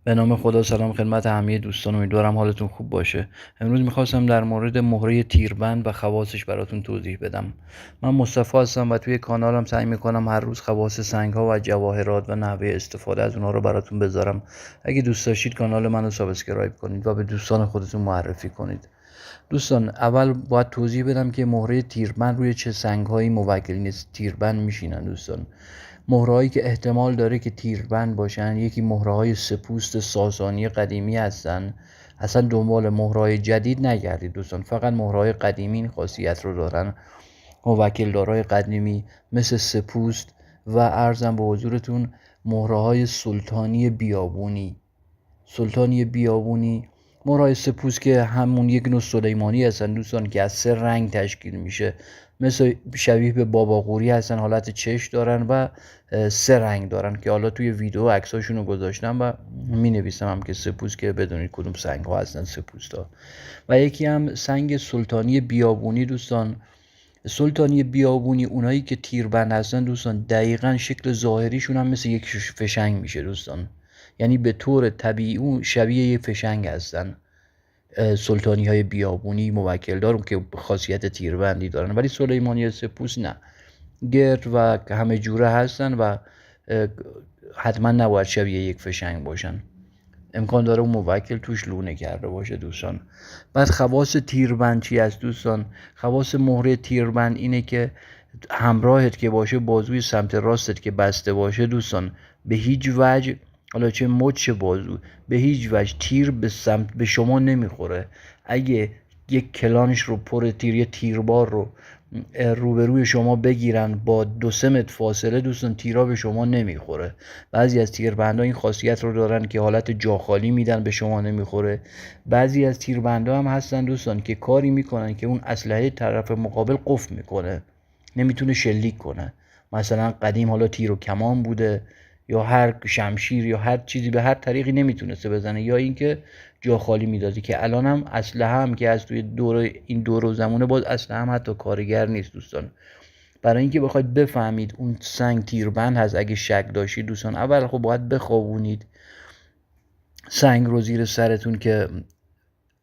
به نام خدا. سلام خدمت همه دوستان، امیدوارم حالتون خوب باشه. امروز میخواستم در مورد مهره تیربند و خواصش براتون توضیح بدم. من مصطفی هستم و توی کانالم سعی میکنم هر روز خواص سنگ‌ها و جواهرات و نحوه استفاده از اونها رو براتون بذارم. اگه دوست داشتید کانال منو سابسکرایب کنید و به دوستان خودتون معرفی کنید. دوستان، اول باید توضیح بدم که مهره تیربند روی چه سنگ‌هایی موکلین تیربند میشینن. دوستان، مهرهایی که احتمال داره که تیربند باشن، یکی مهره‌های سپوست ساسانی قدیمی هستن. اصلا دنبال مهرهای جدید نگردید دوستان، فقط مهرهای قدیمی این خاصیت رو دارن. موکلدارای قدیمی مثل سپوست و ارزم به حضورتون مهرهای سلطانی بیابونی، مهرهای سپوست که همون یک نوع سلیمانی هستن دوستان، که از 3 رنگ تشکیل میشه، مثل شبیه به باباقوری هستن، حالت چش دارن و 3 رنگ دارن که حالا توی ویدیو عکساشون رو گذاشتم و می نویسم هم که سپوست، که بدونید کدوم سنگ ها هستن سپوست ها. و یکی هم سنگ سلطانی بیابونی دوستان. سلطانی بیابونی اونایی که تیربند هستن دوستان، دقیقا شکل ظاهریشون هم مثل یک فشنگ میشه دوستان، یعنی به طور طبیعی اون شبیه یک فشنگ هستن. سلطانی های بیابونی موکل دارن که خاصیت تیربندی دارن، ولی سلیمانی سپوست نه، گرد و همه جوره هستن و حتما نباید شبیه یک فشنگ باشن. امکان داره اون موکل توش لونه کرده باشه دوستان. بعد خواص تیربند چی است دوستان؟ خواص مهره تیربند اینه که همراهت که باشه، بازوی سمت راستت که بسته باشه دوستان، به هیچ وجه، حالا چه مچ بازو، به هیچ وجه تیر به شما نمیخوره. اگه یک کلانش رو پر تیر، یه تیربار رو روبروی شما بگیرن با 2-3 متر فاصله دوستان، تیرا به شما نمیخوره. بعضی از تیربندها این خاصیت رو دارن که حالت جاخالی میدن، به شما نمیخوره. بعضی از تیربندها هم هستن دوستان که کاری میکنن که اون اسلحه طرف مقابل قفل میکنه، نمیتونه شلیک کنه. مثلا قدیم حالا تیر و کمان بوده یا هر شمشیر یا هر چیزی، به هر طریقی نمیتونسته بزنه، یا اینکه جا خالی میدادی. که الان هم اسلحه هم که از توی این دور و زمونه، باز اسلحه هم حتی کارگر نیست دوستان. برای اینکه بخواید بفهمید اون سنگ تیربند هست، اگه شک داشتید دوستان، اول خب باید بخوابونید سنگ رو زیر سرتون، که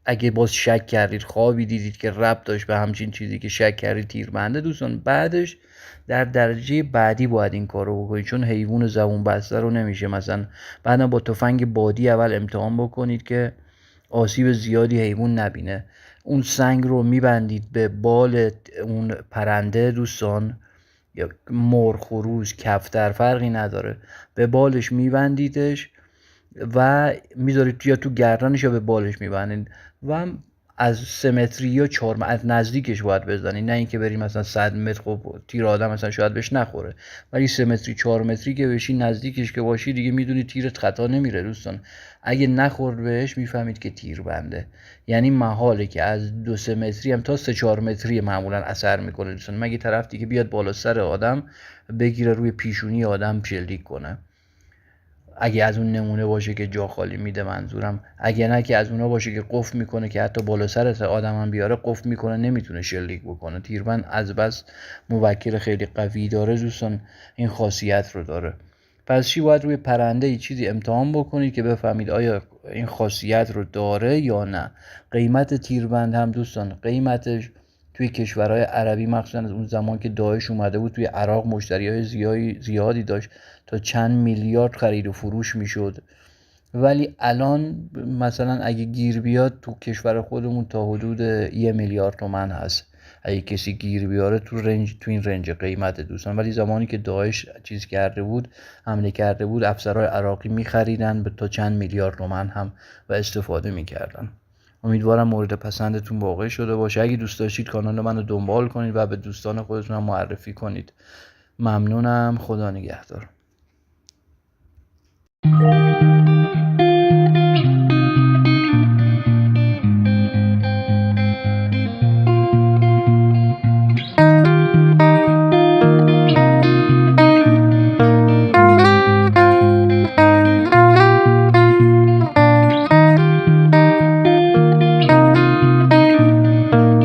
اگه باز شک کردید، خوابی دیدید که ربط داشت به همچین چیزی که شک کردید تیربنده دوستان، بعدش در درجه بعدی باید این کار رو بکنید، چون حیوان زبون بسته رو نمیشه. مثلا بعدم با تفنگ بادی اول امتحان بکنید که آسیب زیادی حیوان نبینه. اون سنگ رو میبندید به بال اون پرنده دوستان، یا مرغ، خروس، کفتر، فرقی نداره، به بالش میبندیدش و میذارید، یا تو گردنش یا به بالش میبندید و از 3 متری یا 4 متر از نزدیکش باید بزنید، نه اینکه بریم مثلا 100 متر. خب تیر آدم مثلا شاید بهش نخوره، ولی 3 متری 4 متری که بشی، نزدیکش که باشی، دیگه میدونید تیرت خطا نمیره دوستان. اگه نخورد بهش میفهمید که تیر بنده. یعنی محاله که از 2-3 متری هم تا 3-4 متری معمولا اثر میکنه دوستان، مگه طرف دیگه بیاد بالا سر آدم بگیره روی پیشونی آدم شلیک کنه. اگه از اون نمونه باشه که جا خالی میده منظورم، اگه نه که از اونا باشه که قفل میکنه، که حتی بالا سرت آدم هم بیاره قفل میکنه، نمیتونه شلیک بکنه. تیربند از بس موکل خیلی قوی داره دوستان، این خاصیت رو داره. پس چی باید روی پرنده ای چیزی امتحان بکنید که بفهمید آیا این خاصیت رو داره یا نه. قیمت تیربند هم دوستان، قیمتش توی کشورهای عربی، مخصوصا از اون زمان که داعش اومده بود توی عراق، مشتریای زیادی داشت، تا چند میلیارد خرید و فروش میشد. ولی الان مثلا اگه گیر بیاد تو کشور خودمون تا حدود 1 میلیارد تومان هست، اگه کسی گیر بیاره تو این رنج قیمت دوستان. ولی زمانی که داعش چیز کرده بود، حمله کرده بود، افسرهای عراقی میخریدن به تا چند میلیارد تومان هم و استفاده میکردن. امیدوارم مورد پسندتون واقع شده باشه. اگه دوست داشتید کانال منو دنبال کنید و به دوستان خودتون هم معرفی کنید. ممنونم. خدا نگهدار.